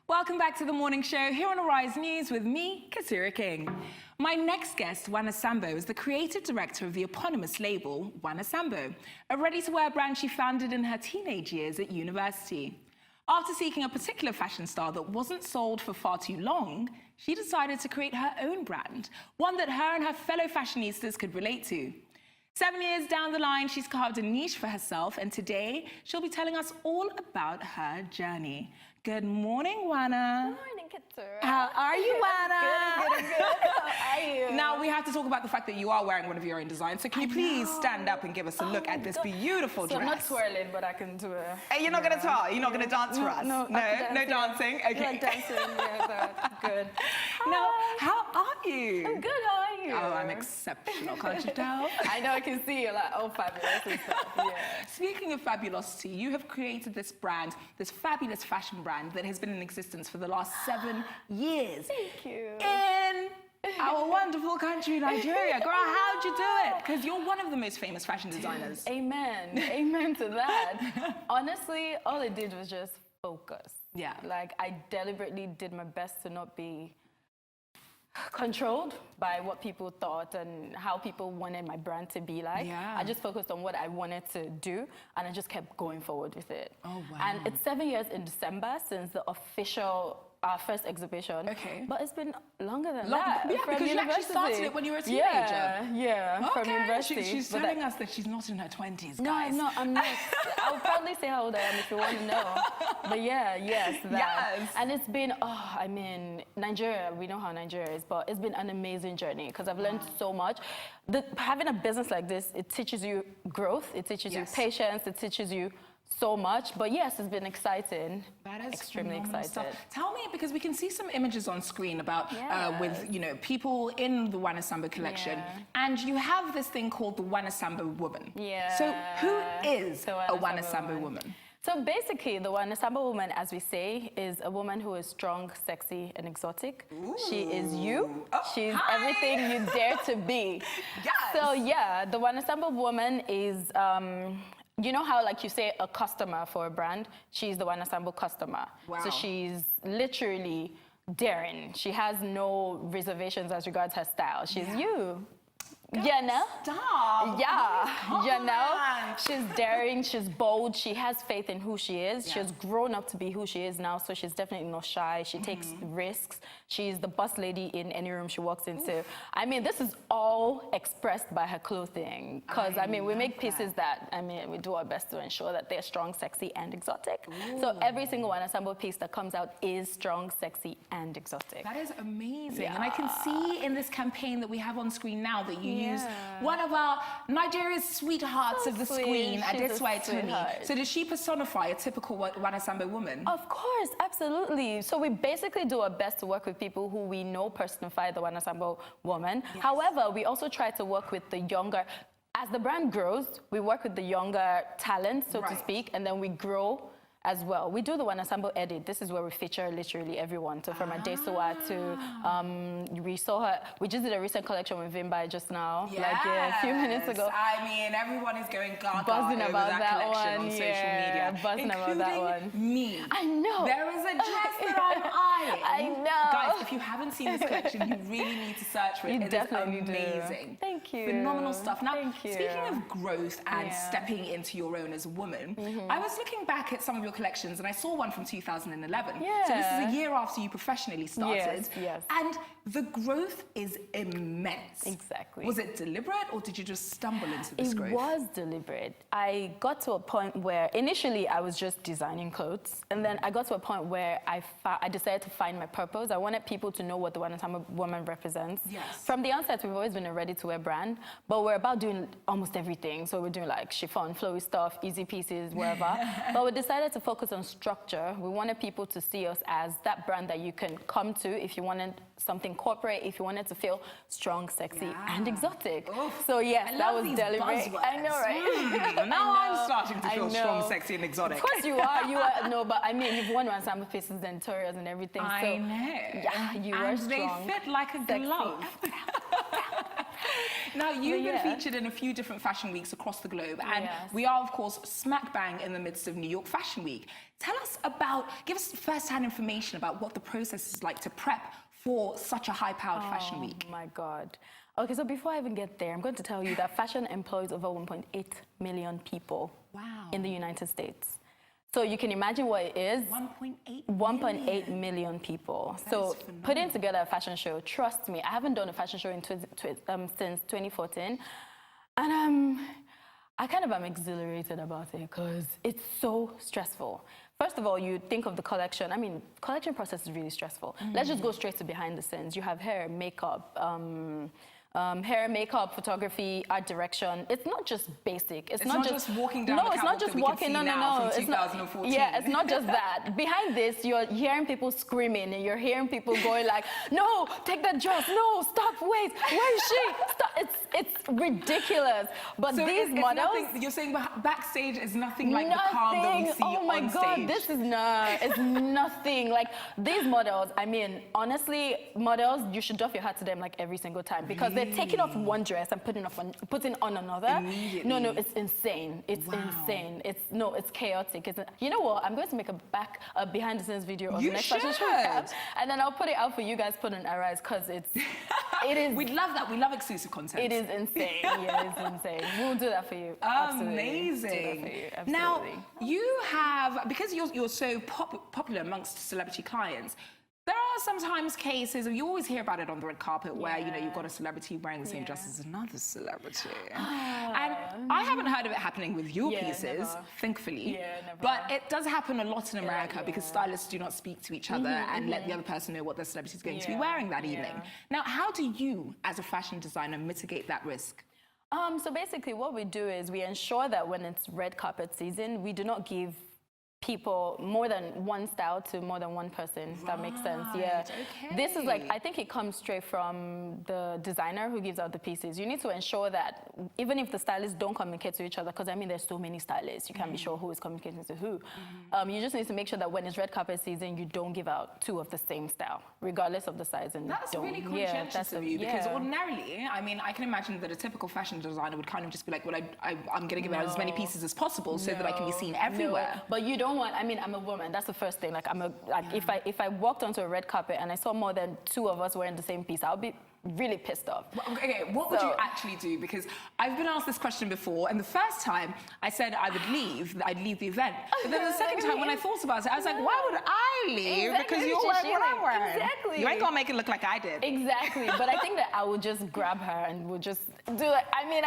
Welcome back to the morning show here on Arise News with me, Kasira King. My next guest, Wana Sambo, is the creative director of the eponymous label, Wana Sambo, a ready-to-wear brand she founded in her teenage years at university. After seeking a particular fashion style that wasn't sold for far too long, she decided to create her own brand, one that her and her fellow fashionistas could relate to. 7 years down the line, she's carved a niche for herself, and today she'll be telling us all about her journey. Good morning, Wana. Good morning, Katura. How are you, Wana? Good. How are you? Now, we have to talk about the fact that you are wearing one of your own designs, so can you please stand up and give us a look at this beautiful dress? I'm not twirling, but I can do it. Hey, you're not going to twirl? You're not going to dance for us? No dancing? Okay. You like dancing? Yeah, that's good. Now, how are you? I'm good, how are you? Oh, I'm exceptional, can't you tell? I know, I can see you like, oh, fabulous and stuff, yeah. Speaking of fabulosity, you have created this brand, this fabulous fashion brand that has been in existence for the last 7 years. Thank you. In our wonderful country, Nigeria. Girl, how'd you do it? Because you're one of the most famous fashion designers. Amen. Amen to that. Honestly, all I did was just focus. Yeah. Like, I deliberately did my best to not be controlled by what people thought and how people wanted my brand to be like. Yeah. I just focused on what I wanted to do, and I just kept going forward with it. Oh, wow. And it's 7 years in December since the official first exhibition. Okay. But it's been longer than that. Yeah, from because you actually started it when you were a teenager. Yeah, from university. She's But telling us that she's not in her 20s, no, guys. No, I'm not. I'll probably say how old I am if you want to know. But yeah, yes, that. Yes. And it's been, I mean, Nigeria, we know how Nigeria is, but it's been an amazing journey because I've learned so much. Having a business like this, it teaches you growth, it teaches you patience, it teaches you so much. But yes, it's been exciting. That is extremely excited. Stuff. Tell me, because we can see some images on screen about with people in the Wana Sambo collection, and you have this thing called the Wana Sambo woman. Yeah. So who is a Wana Sambo woman? So basically, the Wana Sambo woman, as we say, is a woman who is strong, sexy, and exotic. Ooh. She is you. Oh, she's hi. everything you dare to be. Yes. So yeah, the Wana Sambo woman is. You know how, like you say, a customer for a brand? She's the Wana Sambo customer. Wow. So she's literally daring. She has no reservations as regards her style. She's you. You know? Stop. Yeah, you know? She's daring, she's bold, she has faith in who she is. Yeah. She has grown up to be who she is now, so she's definitely not shy. She takes risks. She's the boss lady in any room she walks into. Oof. I mean, this is all expressed by her clothing. Because, I mean, we make pieces that, we do our best to ensure that they're strong, sexy, and exotic. Ooh. So every single Wana Sambo piece that comes out is strong, sexy, and exotic. That is amazing. Yeah. And I can see in this campaign that we have on screen now that you use one of our Nigeria's sweethearts of the screen, Adeswa Tony. So does she personify a typical Wana Sambo woman? Of course, absolutely. So we basically do our best to work with people who we know personify the Wana Sambo woman. Yes. However, we also try to work with the younger. As the brand grows, we work with the younger talent, so to speak, and then we grow as well. We do the Wana Sambo edit. This is where we feature literally everyone. So from Adeswa to, we saw her, we just did a recent collection with Vimbai just now, yes. like a few minutes ago. I mean, everyone is going gaga buzzing over about that collection on social media. Buzzing about that one. Me. I know. There is a dress that I'm eyeing. I know. Guys, if you haven't seen this collection, you really need to search for it. You definitely do. Amazing. Thank you. Phenomenal stuff. Now, thank you. Speaking of growth and stepping into your own as a woman, I was looking back at some of your collections and I saw one from 2011. Yeah. So this is a year after you professionally started. Yes. And the growth is immense. Exactly. Was it deliberate or did you just stumble into this growth? It was deliberate. I got to a point where initially I was just designing clothes, and then I got to a point where I decided to find my purpose. I wanted people to know what the Wana Sambo woman represents. Yes. From the onset, we've always been a ready-to-wear brand, but we're about doing almost everything. So we're doing like chiffon, flowy stuff, easy pieces, wherever. But we decided to focus on structure. We wanted people to see us as that brand that you can come to if you wanted something corporate, if you wanted to feel strong, sexy, and exotic. Oof. So yes, that was deliberate. Buzzwords. I know, right? Now I'm starting to feel strong, sexy, and exotic. Of course you are. No, but I mean, you've worn Wana Sambo pieces and tutorials and everything. I know. Yeah, you were strong. And they fit like a glove. Now, you've been featured in a few different fashion weeks across the globe, and we are, of course, smack bang in the midst of New York Fashion Week. Give us first-hand information about what the process is like to prep for such a high-powered fashion week. Oh, my God. Okay, so before I even get there, I'm going to tell you that fashion employs over 1.8 million people in the United States. So you can imagine what it is. 1.8 million people. So putting together a fashion show, trust me, I haven't done a fashion show since 2014. And I kind of am exhilarated about it because it's so stressful. First of all, you think of the collection. I mean, collection process is really stressful. Let's just go straight to behind the scenes. You have hair, makeup, photography, art direction. It's not just basic. It's not just walking down the it's not just walking. No. From 2014. It's not just that. Behind this, you're hearing people screaming and you're hearing people going like, "No, take that dress. No, stop. Wait, where is she? Stop." It's ridiculous. But so these models, you're saying backstage is nothing like the calm that we see on stage. Oh my God, this is not. It's nothing like these models. I mean, honestly, models, you should doff your hat to them like every single time because they're taking off one dress and putting on another. Immediately. No, it's insane. It's insane. It's chaotic. You know what? I'm going to make a behind the scenes video of the next fashion show, and then I'll put it out for you guys put on Arise because it is. We'd love that. We love exclusive content. It is insane. Yeah, it's insane. We'll do that for you. Amazing. Do that for you. Absolutely. Now, you have, because you're so popular amongst celebrity clients, there are sometimes cases, you always hear about it on the red carpet, where you've got a celebrity wearing the same dress as another celebrity. And I haven't heard of it happening with your pieces, thankfully. Yeah, never. But it does happen a lot in America because stylists do not speak to each other and let the other person know what their celebrity is going to be wearing that evening. Now, how do you, as a fashion designer, mitigate that risk? So basically what we do is we ensure that when it's red carpet season, we do not give people more than one style to more than one person, if that makes sense. Yeah. Okay. This is like, I think it comes straight from the designer who gives out the pieces. You need to ensure that even if the stylists don't communicate to each other, because I mean, there's so many stylists, you can't be sure who is communicating to who. You just need to make sure that when it's red carpet season, you don't give out two of the same style, regardless of the size. And that's really conscientious of you, because ordinarily, I mean, I can imagine that a typical fashion designer would kind of just be like, well, I'm going to give out as many pieces as possible so that I can be seen everywhere. But you don't want, I mean, I'm a woman, that's the first thing. Like, if I walked onto a red carpet and I saw more than two of us wearing the same piece, I'll be really pissed off. Okay, what would you actually do? Because I've been asked this question before, and the first time I said I'd leave the event. But then the second time when I thought about it, I was like, why would I leave? Exactly. Because you're wearing what I'm wearing. Exactly. You ain't gonna make it look like I did. Exactly. But I think that I would just grab her and we'll just do it. I mean,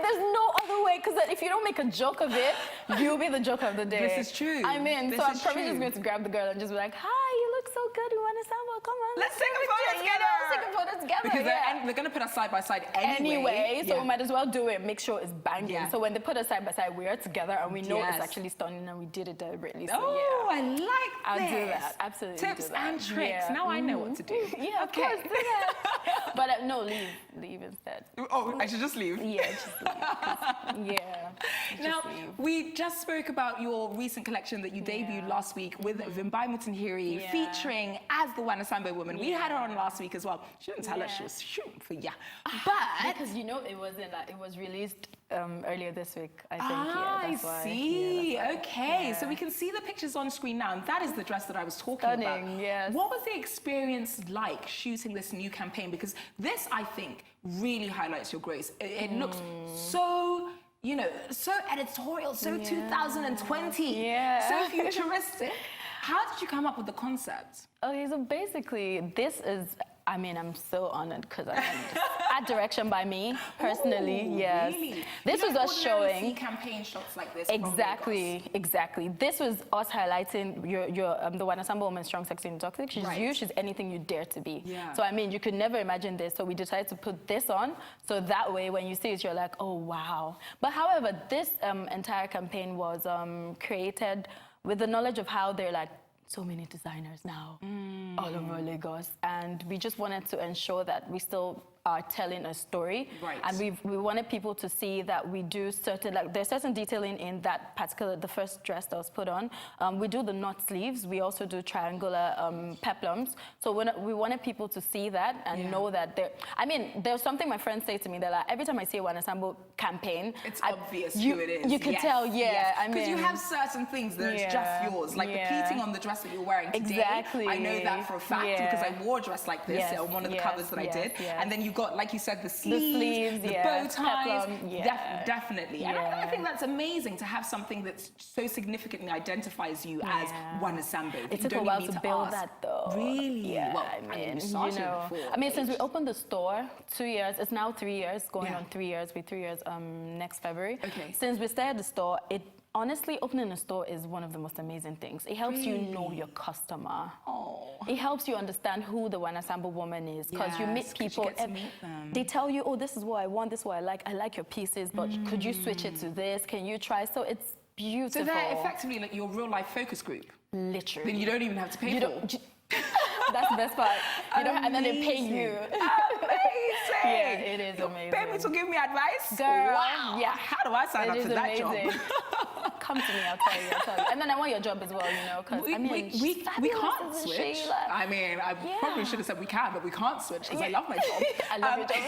there's no other way, because if you don't make a joke of it, you'll be the joke of the day. This is true. I mean, so I'm probably just going to grab the girl and just be like, hi, you look so good, Wana Sambo, come on. Let's take a photo together. Let's take a photo together. Because they're going to put us side by side anyway. So we might as well do it, make sure it's banging. So when they put us side by side, we are together and we know it's actually stunning and we did it deliberately. So I like this. I'll do that. Absolutely. Tips and tricks. Now I know what to do. Yeah, of course, do that. But no, leave instead. Oh, I should just leave? Yeah, just leave. Now, we just spoke about your recent collection that you debuted last week with Vimbai Mutanhiri featuring as the Wana Sambo woman. We had her on last week as well. She didn't tell us she was shooting for ya. But because you know it wasn't like it was released earlier this week, I think. That's why. I see. Yeah, okay, so we can see the pictures on screen now, and that is the dress that I was talking about. Yes. What was the experience like shooting this new campaign? Because this, I think, really highlights your grace. It looks so, you know, so editorial, so 2020, so futuristic. How did you come up with the concept? Okay, so basically, this is, I mean, I'm so honored because I art direction by me personally. Ooh, yes, really? This was us showing see campaign shots like this. Exactly. This was us highlighting the Wana Sambo woman, strong, sexy, and toxic. She's you. She's anything you dare to be. Yeah. So I mean, you could never imagine this. So we decided to put this on. So that way, when you see it, you're like, oh wow. But however, this entire campaign was created with the knowledge of how they're like so many designers now all over Lagos, and we just wanted to ensure that we still are telling a story. Right. And we wanted people to see that we do certain, like there's certain detailing in that particular, the first dress that was put on. We do the knot sleeves. We also do triangular peplums. So we wanted people to see that and know that there's something my friends say to me, that like, every time I see a Wana Sambo campaign, it's obvious who it is. You can tell, Because you have certain things that it's just yours, like the pleating on the dress that you're wearing today. Exactly. I know that for a fact because I wore a dress like this on one of the covers that I did. And then you've got, like you said, the sleeves, the bow ties. Definitely. And I think that's amazing to have something that so significantly identifies you as Wana Sambo. It took a while to build that, though. Really? Yeah, well, I mean, since we opened the store 2 years, it's now 3 years, going on 3 years, 3 years next February. Okay. Since we started the store, honestly, opening a store is one of the most amazing things. It helps you know your customer. It helps you understand who the Wana Sambo woman is, because you meet people and they tell you, oh, this is what I want, this is what I like your pieces, but could you switch it to this? Can you try? So it's beautiful. So they're effectively like your real life focus group. Literally. Then you don't even have to pay for. That's the best part. And then they pay you. Amazing. Yeah, it is amazing. Pay me to give me advice? Girl, wow. Yeah. How do I sign up for that job? Come to me, I'll tell you. And then I want your job as well, you know, because we can't switch. I mean, I probably should have said we can, but we can't switch because I love my job. I love your job.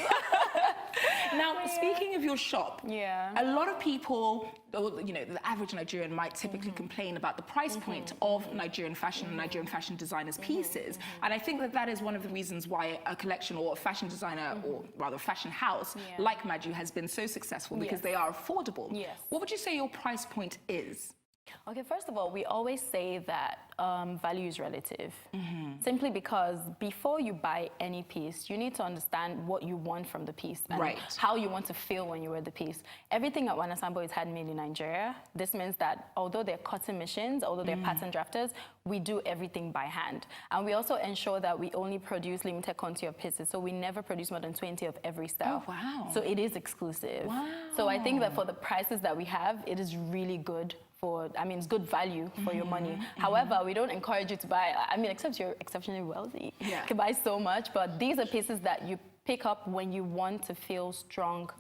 Now, speaking of your shop, a lot of people, you know, the average Nigerian might typically complain about the price point of Nigerian fashion and Nigerian fashion designers' pieces. And I think that is one of the reasons why a collection or a fashion designer, or rather a fashion house like Maju has been so successful, because they are affordable. Yes. What would you say your price point is? Okay, first of all, we always say that value is relative. Simply because before you buy any piece, you need to understand what you want from the piece and how you want to feel when you wear the piece. Everything at Wana Sambo is handmade in Nigeria. This means that although they're cotton machines, although they're pattern drafters, we do everything by hand. And we also ensure that we only produce limited quantity of pieces, so we never produce more than 20 of every style. Oh, wow. So it is exclusive. Wow. So I think that for the prices that we have, it is really good. It's good value for your money. However, we don't encourage you to buy, except you're exceptionally wealthy. You can buy so much, but these are pieces that you pick up when you want to feel strong,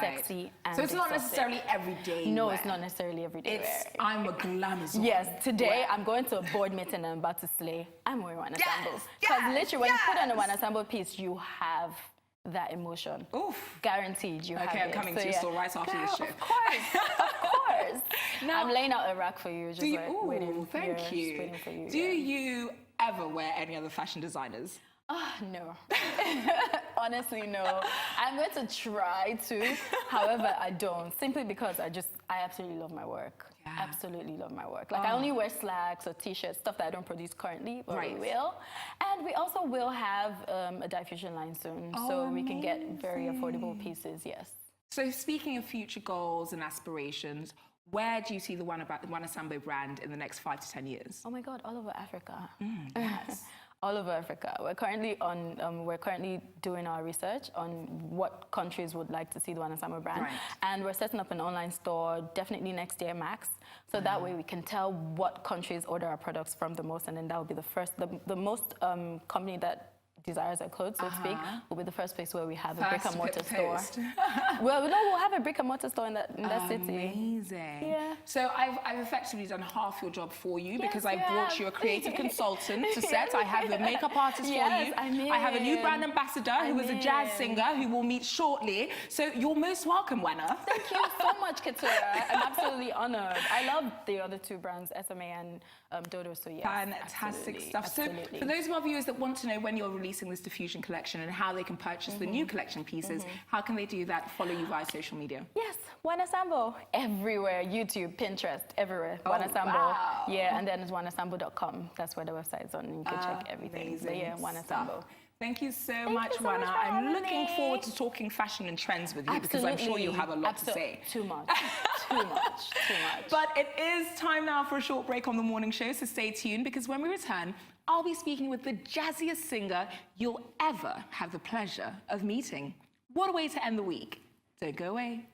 sexy, and so it's not necessarily everyday No, wear. It's not necessarily everyday wear. I'm a glamazon. Yes, today I'm going to a board meeting and I'm about to slay. I'm wearing Wana Sambo. Because literally, when you put on a Wana Sambo piece, you have that emotion. Oof. Guaranteed you have it. Okay, I'm coming to your store right after this show. Of course, of course. Now, I'm laying out a rack for you, just waiting. Thank you. Just waiting for you. Do you ever wear any other fashion designers? No. Honestly, no. I'm going to try to. However, I don't. Simply because I absolutely love my work. Absolutely love my work. Like, I only wear slacks or t-shirts, stuff that I don't produce currently, but we will. And we also will have a diffusion line soon, so we can get very affordable pieces, yes. So speaking of future goals and aspirations, where do you see the Wana Sambo brand in the next 5 to 10 years? Oh my God, all over Africa. Yes. All over Africa. We're currently doing our research on what countries would like to see the Wana Sambo brand. And we're setting up an online store definitely next year max. So that way we can tell what countries order our products from the most, and then that will be the most company that desires our clothes, so to speak, will be the first place where we have a brick and mortar store. We'll have a brick and mortar store in that city. Amazing. Yeah. So I've effectively done half your job for you, because I brought you a creative consultant to set. I have a makeup artist for you. I have a new brand ambassador who is a jazz singer who will meet shortly. So you're most welcome, Wana. Thank you so much, Katura. I'm absolutely honored. I love the other two brands, SMA and Dodo, so yes. Fantastic stuff. Absolutely. So for those of our viewers that want to know when you're releasing this diffusion collection and how they can purchase the new collection pieces, how can they do that? Follow you via social media? Yes, Wana Sambo, everywhere, YouTube, Pinterest, everywhere, Wana Sambo. Wow. Yeah, and then it's wanasambo.com. That's where the website is on, you can check everything. Amazing. So yeah, Wana Sambo. Thank you so much, Wana. I'm looking forward to talking fashion and trends with you, because I'm sure you'll have a lot to say. Too much, too much. But it is time now for a short break on the morning show, so stay tuned, because when we return, I'll be speaking with the jazziest singer you'll ever have the pleasure of meeting. What a way to end the week. Don't go away.